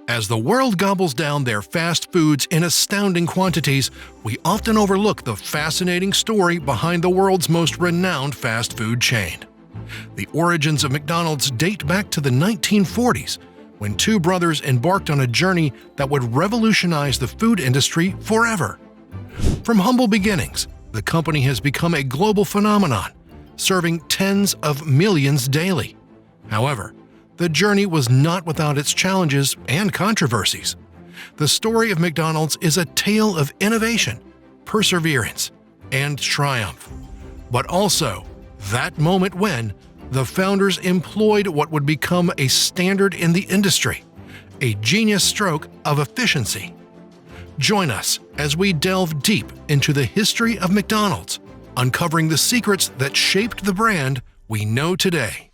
As the world gobbles down their fast foods in astounding quantities, we often overlook the fascinating story behind the world's most renowned fast food chain. The origins of McDonald's date back to the 1940s, when two brothers embarked on a journey that would revolutionize the food industry forever. From humble beginnings, the company has become a global phenomenon, serving tens of millions daily. However, the journey was not without its challenges and controversies. The story of McDonald's is a tale of innovation, perseverance, and triumph. But also, that moment when the founders employed what would become a standard in the industry, a genius stroke of efficiency. Join us as we delve deep into the history of McDonald's, uncovering the secrets that shaped the brand we know today.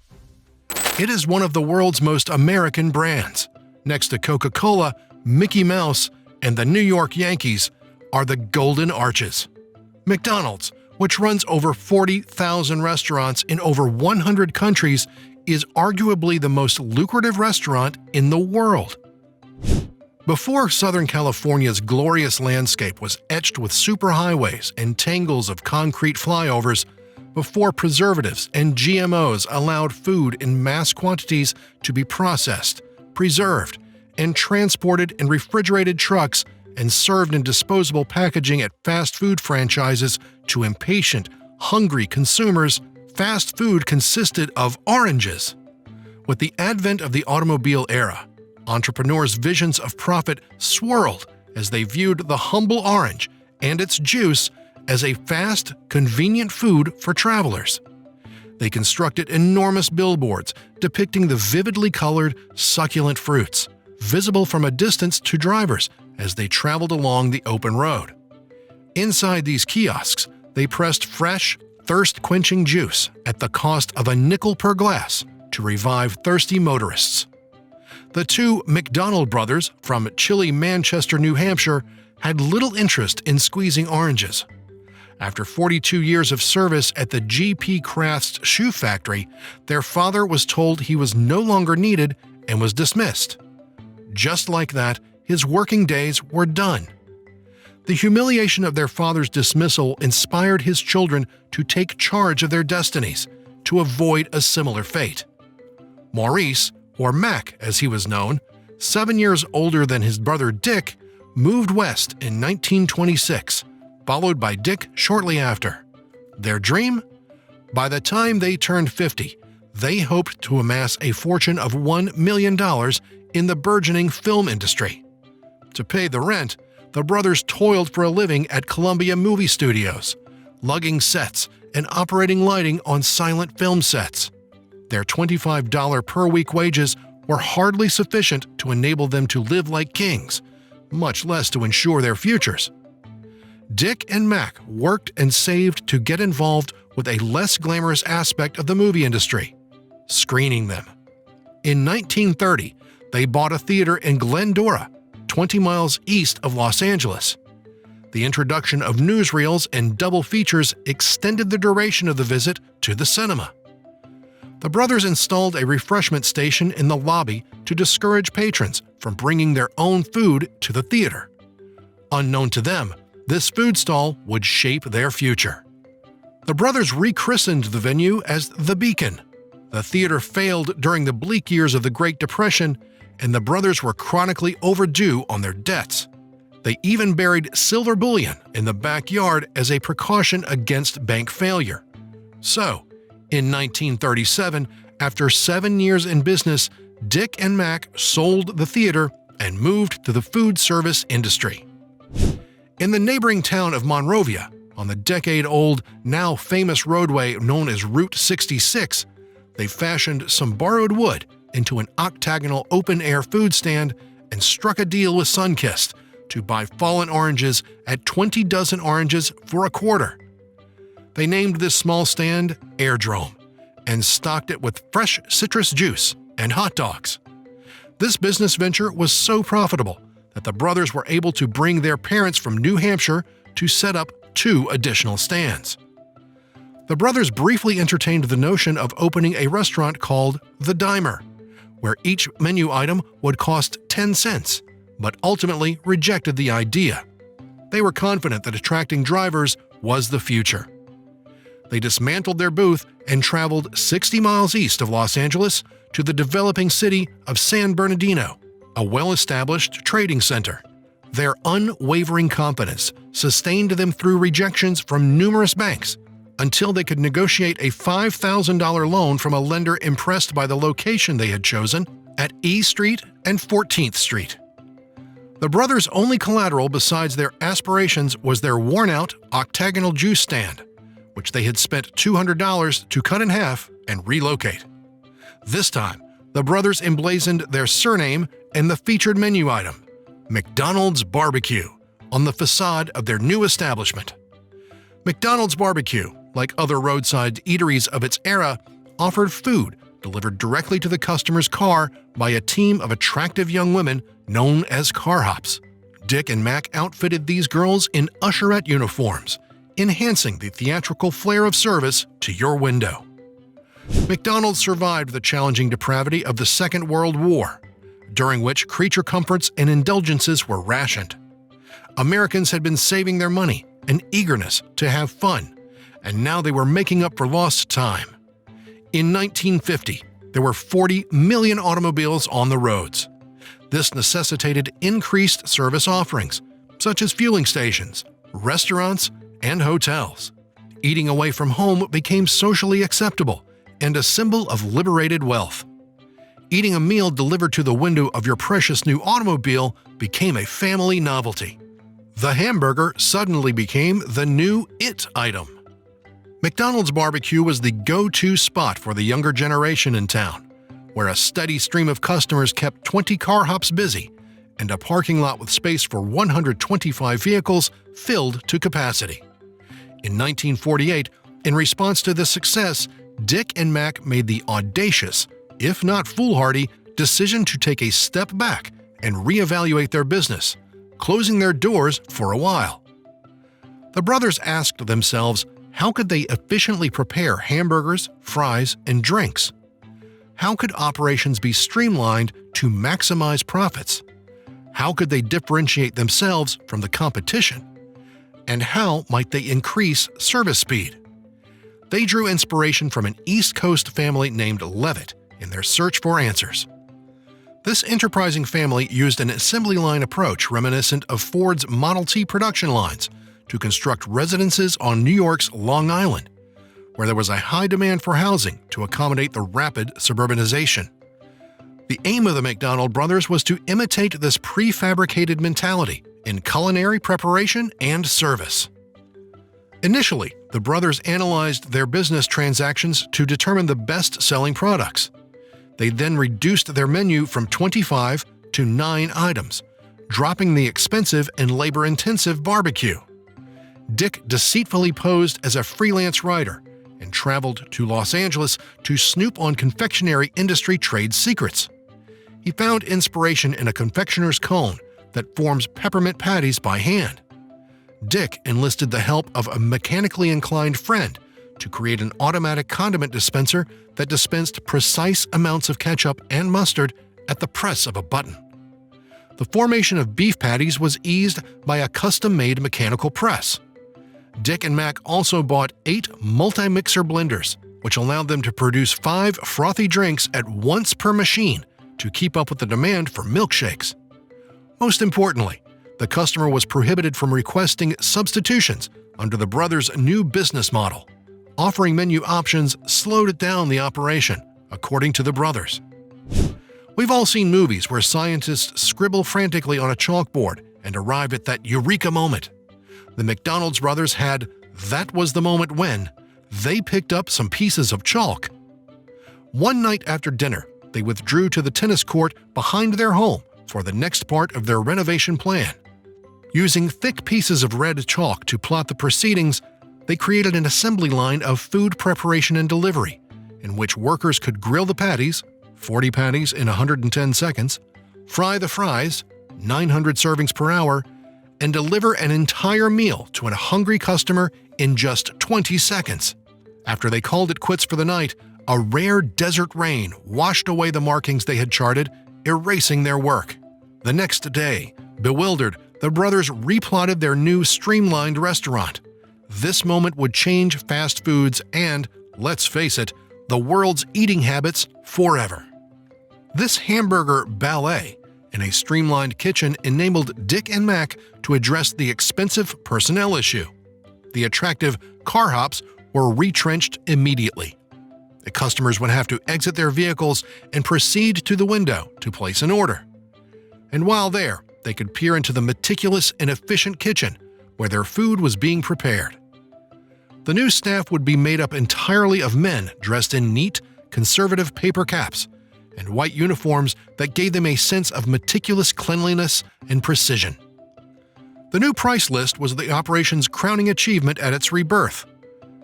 It is one of the world's most American brands. Next to Coca-Cola, Mickey Mouse, and the New York Yankees are the Golden Arches. McDonald's, which runs over 40,000 restaurants in over 100 countries, is arguably the most lucrative restaurant in the world. Before Southern California's glorious landscape was etched with superhighways and tangles of concrete flyovers, before preservatives and GMOs allowed food in mass quantities to be processed, preserved, and transported in refrigerated trucks and served in disposable packaging at fast food franchises to impatient, hungry consumers, fast food consisted of oranges. With the advent of the automobile era, entrepreneurs' visions of profit swirled as they viewed the humble orange and its juice as a fast, convenient food for travelers. They constructed enormous billboards depicting the vividly colored, succulent fruits, visible from a distance to drivers as they traveled along the open road. Inside these kiosks, they pressed fresh, thirst-quenching juice at the cost of a nickel per glass to revive thirsty motorists. The two McDonald brothers from chilly Manchester, New Hampshire, had little interest in squeezing oranges. After 42 years of service at the G.P. Crafts shoe factory, their father was told he was no longer needed and was dismissed. Just like that, his working days were done. The humiliation of their father's dismissal inspired his children to take charge of their destinies, to avoid a similar fate. Maurice, or Mac as he was known, 7 years older than his brother Dick, moved west in 1926, followed by Dick shortly after. Their dream? By the time they turned 50, they hoped to amass a fortune of $1 million in the burgeoning film industry. To pay the rent, the brothers toiled for a living at Columbia Movie Studios, lugging sets and operating lighting on silent film sets. Their $25 per week wages were hardly sufficient to enable them to live like kings, much less to ensure their futures. Dick and Mac worked and saved to get involved with a less glamorous aspect of the movie industry: screening them. In 1930, they bought a theater in Glendora, 20 miles east of Los Angeles. The introduction of newsreels and double features extended the duration of the visit to the cinema. The brothers installed a refreshment station in the lobby to discourage patrons from bringing their own food to the theater. Unknown to them, this food stall would shape their future. The brothers rechristened the venue as The Beacon. The theater failed during the bleak years of the Great Depression, and the brothers were chronically overdue on their debts. They even buried silver bullion in the backyard as a precaution against bank failure. So, in 1937, after 7 years in business, Dick and Mac sold the theater and moved to the food service industry. In the neighboring town of Monrovia, on the decade-old, now famous roadway known as Route 66, they fashioned some borrowed wood into an octagonal open-air food stand and struck a deal with Sunkist to buy fallen oranges at 20 dozen oranges for a quarter. They named this small stand Airdrome and stocked it with fresh citrus juice and hot dogs. This business venture was so profitable that the brothers were able to bring their parents from New Hampshire to set up 2 additional stands. The brothers briefly entertained the notion of opening a restaurant called The Dimer, where each menu item would cost 10 cents, but ultimately rejected the idea. They were confident that attracting drivers was the future. They dismantled their booth and traveled 60 miles east of Los Angeles to the developing city of San Bernardino, a well-established trading center. Their unwavering confidence sustained them through rejections from numerous banks until they could negotiate a $5,000 loan from a lender impressed by the location they had chosen at E Street and 14th Street. The brothers' only collateral besides their aspirations was their worn-out octagonal juice stand, which they had spent $200 to cut in half and relocate. This time, the brothers emblazoned their surname and the featured menu item, McDonald's Barbecue, on the facade of their new establishment. McDonald's Barbecue, like other roadside eateries of its era, offered food delivered directly to the customer's car by a team of attractive young women known as car hops. Dick and Mac outfitted these girls in usherette uniforms, enhancing the theatrical flair of service to your window. McDonald's survived the challenging depravity of the Second World War, during which creature comforts and indulgences were rationed. Americans had been saving their money and eagerness to have fun, and now they were making up for lost time. In 1950, there were 40 million automobiles on the roads. This necessitated increased service offerings, such as fueling stations, restaurants, and hotels. Eating away from home became socially acceptable and a symbol of liberated wealth. Eating a meal delivered to the window of your precious new automobile became a family novelty. The hamburger suddenly became the new it item. McDonald's Barbecue was the go-to spot for the younger generation in town, where a steady stream of customers kept 20 car hops busy and a parking lot with space for 125 vehicles filled to capacity. In 1948, in response to this success, Dick and Mac made the audacious, if not foolhardy, decision to take a step back and reevaluate their business, closing their doors for a while. The brothers asked themselves, how could they efficiently prepare hamburgers, fries, and drinks? How could operations be streamlined to maximize profits? How could they differentiate themselves from the competition? And how might they increase service speed? They drew inspiration from an East Coast family named Levitt in their search for answers. This enterprising family used an assembly line approach reminiscent of Ford's Model T production lines to construct residences on New York's Long Island, where there was a high demand for housing to accommodate the rapid suburbanization. The aim of the McDonald brothers was to imitate this prefabricated mentality in culinary preparation and service. Initially, the brothers analyzed their business transactions to determine the best-selling products. They then reduced their menu from 25 to 9 items, dropping the expensive and labor-intensive barbecue. Dick deceitfully posed as a freelance writer and traveled to Los Angeles to snoop on confectionery industry trade secrets. He found inspiration in a confectioner's cone that forms peppermint patties by hand. Dick enlisted the help of a mechanically inclined friend to create an automatic condiment dispenser that dispensed precise amounts of ketchup and mustard at the press of a button. The formation of beef patties was eased by a custom-made mechanical press. Dick and Mac also bought 8 multi-mixer blenders, which allowed them to produce 5 frothy drinks at once per machine to keep up with the demand for milkshakes. Most importantly, the customer was prohibited from requesting substitutions under the brothers' new business model. Offering menu options slowed down the operation, according to the brothers. We've all seen movies where scientists scribble frantically on a chalkboard and arrive at that Eureka Moment. The McDonald's brothers had "that was the moment when" they picked up some pieces of chalk. One night after dinner, they withdrew to the tennis court behind their home for the next part of their renovation plan. Using thick pieces of red chalk to plot the proceedings, they created an assembly line of food preparation and delivery, in which workers could grill the patties, 40 patties in 110 seconds, fry the fries, 900 servings per hour, and deliver an entire meal to a hungry customer in just 20 seconds. After they called it quits for the night, a rare desert rain washed away the markings they had charted, erasing their work. The next day, bewildered, the brothers replotted their new streamlined restaurant. This moment would change fast foods and, let's face it, the world's eating habits forever. This hamburger ballet in a streamlined kitchen enabled Dick and Mac to address the expensive personnel issue. The attractive car hops were retrenched immediately. The customers would have to exit their vehicles and proceed to the window to place an order. And while there, they could peer into the meticulous and efficient kitchen where their food was being prepared. The new staff would be made up entirely of men dressed in neat, conservative paper caps and white uniforms that gave them a sense of meticulous cleanliness and precision. The new price list was the operation's crowning achievement at its rebirth.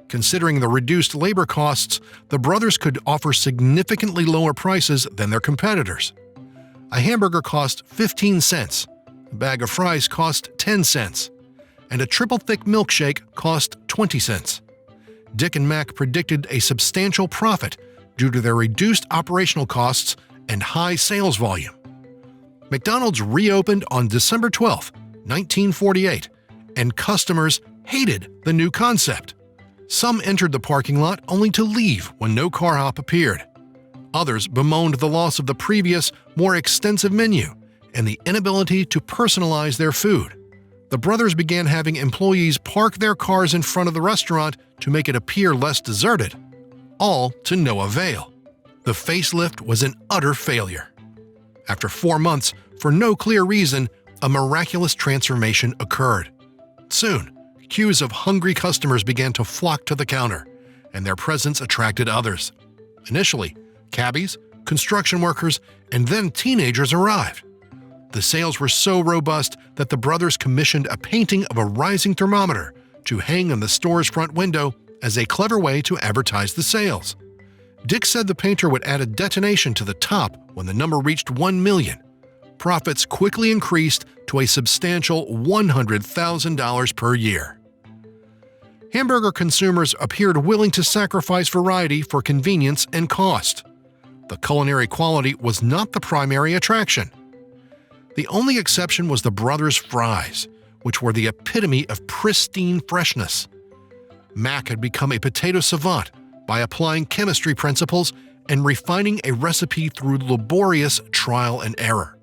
Considering the reduced labor costs, the brothers could offer significantly lower prices than their competitors. A hamburger cost 15 cents, a bag of fries cost 10 cents, and a triple-thick milkshake cost 20 cents. Dick and Mac predicted a substantial profit due to their reduced operational costs and high sales volume. McDonald's reopened on December 12, 1948, and customers hated the new concept. Some entered the parking lot only to leave when no car hop appeared. Others bemoaned the loss of the previous, more extensive menu and the inability to personalize their food. The brothers began having employees park their cars in front of the restaurant to make it appear less deserted, all to no avail. The facelift was an utter failure. After 4 months, for no clear reason, a miraculous transformation occurred. Soon, queues of hungry customers began to flock to the counter, and their presence attracted others. Initially, cabbies, construction workers, and then teenagers arrived. The sales were so robust that the brothers commissioned a painting of a rising thermometer to hang on the store's front window as a clever way to advertise the sales. Dick said the painter would add a detonation to the top when the number reached 1 million. Profits quickly increased to a substantial $100,000 per year. Hamburger consumers appeared willing to sacrifice variety for convenience and cost. The culinary quality was not the primary attraction. The only exception was the brothers' fries, which were the epitome of pristine freshness. Mac had become a potato savant by applying chemistry principles and refining a recipe through laborious trial and error.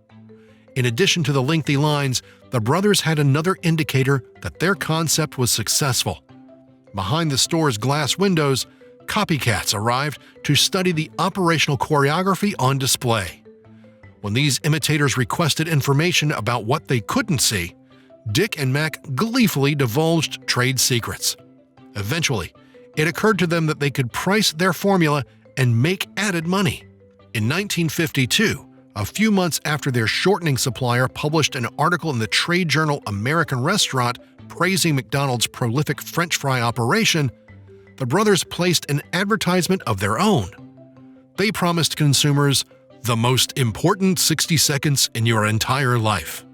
In addition to the lengthy lines, the brothers had another indicator that their concept was successful. Behind the store's glass windows, copycats arrived to study the operational choreography on display. When these imitators requested information about what they couldn't see, Dick and Mac gleefully divulged trade secrets. Eventually, it occurred to them that they could price their formula and make added money. In 1952, a few months after their shortening supplier published an article in the trade journal American Restaurant praising McDonald's prolific French fry operation, the brothers placed an advertisement of their own. They promised consumers the most important 60 seconds in your entire life.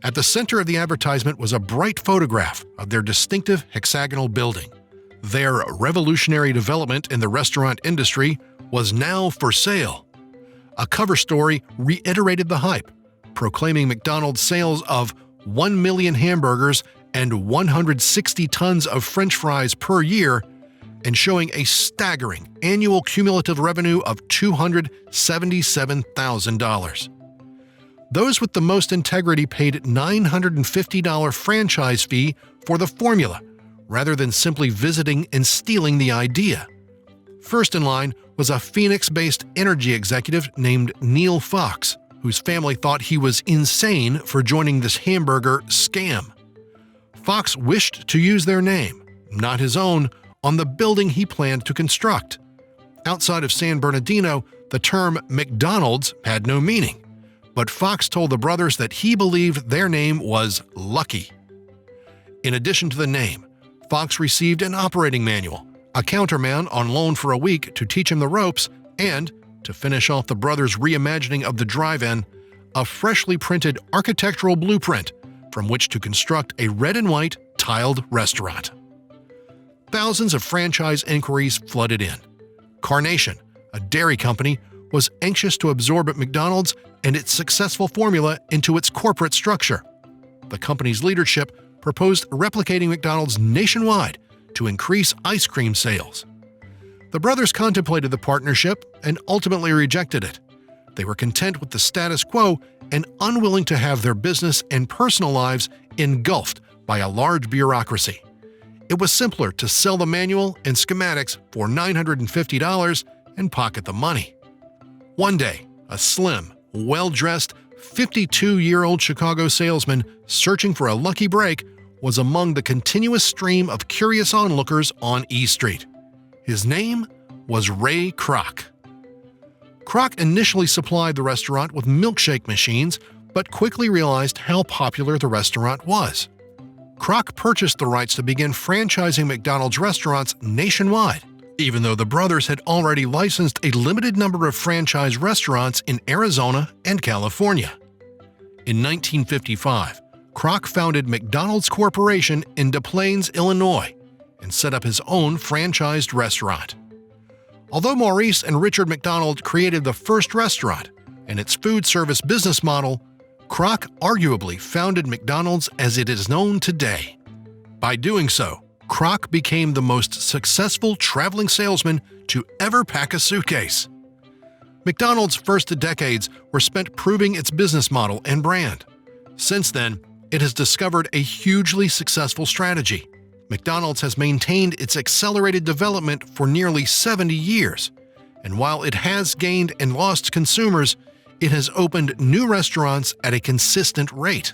At the center of the advertisement was a bright photograph of their distinctive hexagonal building. Their revolutionary development in the restaurant industry was now for sale. A cover story reiterated the hype, proclaiming McDonald's sales of 1 million hamburgers and 160 tons of French fries per year, and showing a staggering annual cumulative revenue of $277,000. Those with the most integrity paid $950 franchise fee for the formula, rather than simply visiting and stealing the idea. First in line was a Phoenix-based energy executive named Neil Fox, whose family thought he was insane for joining this hamburger scam. Fox wished to use their name, not his own, on the building he planned to construct. Outside of San Bernardino, the term McDonald's had no meaning, but Fox told the brothers that he believed their name was lucky. In addition to the name, Fox received an operating manual, a counterman on loan for a week to teach him the ropes, and, to finish off the brothers' reimagining of the drive-in, a freshly printed architectural blueprint from which to construct a red and white tiled restaurant. Thousands of franchise inquiries flooded in. Carnation, a dairy company, was anxious to absorb at McDonald's and its successful formula into its corporate structure. The company's leadership proposed replicating McDonald's nationwide to increase ice cream sales. The brothers contemplated the partnership and ultimately rejected it. They were content with the status quo and unwilling to have their business and personal lives engulfed by a large bureaucracy. It was simpler to sell the manual and schematics for $950 and pocket the money. One day, a slim, well-dressed, 52-year-old Chicago salesman searching for a lucky break was among the continuous stream of curious onlookers on E Street. His name was Ray Kroc. Kroc initially supplied the restaurant with milkshake machines, but quickly realized how popular the restaurant was. Kroc purchased the rights to begin franchising McDonald's restaurants nationwide, even though the brothers had already licensed a limited number of franchise restaurants in Arizona and California. In 1955, Kroc founded McDonald's Corporation in Des Plaines, Illinois, and set up his own franchised restaurant. Although Maurice and Richard McDonald created the first restaurant and its food service business model, Kroc arguably founded McDonald's as it is known today. By doing so, Kroc became the most successful traveling salesman to ever pack a suitcase. McDonald's first decades were spent proving its business model and brand. Since then, it has discovered a hugely successful strategy. McDonald's has maintained its accelerated development for nearly 70 years, and while it has gained and lost consumers, it has opened new restaurants at a consistent rate.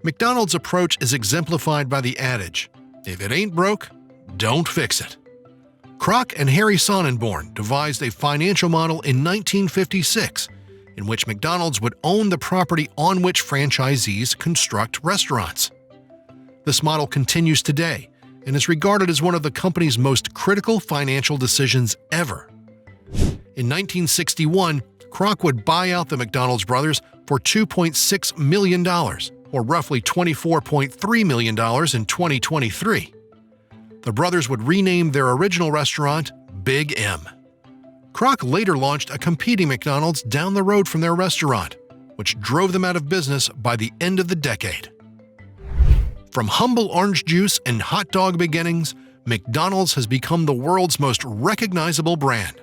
McDonald's approach is exemplified by the adage, "If it ain't broke, don't fix it." Kroc and Harry Sonnenborn devised a financial model in 1956 in which McDonald's would own the property on which franchisees construct restaurants. This model continues today and is regarded as one of the company's most critical financial decisions ever. In 1961, Kroc would buy out the McDonald's brothers for $2.6 million, or roughly $24.3 million in 2023. The brothers would rename their original restaurant Big M. Kroc later launched a competing McDonald's down the road from their restaurant, which drove them out of business by the end of the decade. From humble orange juice and hot dog beginnings, McDonald's has become the world's most recognizable brand.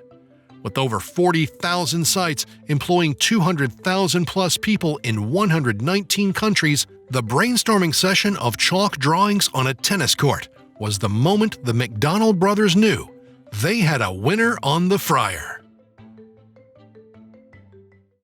With over 40,000 sites employing 200,000 plus people in 119 countries, the brainstorming session of chalk drawings on a tennis court was the moment the McDonald brothers knew they had a winner on the fryer.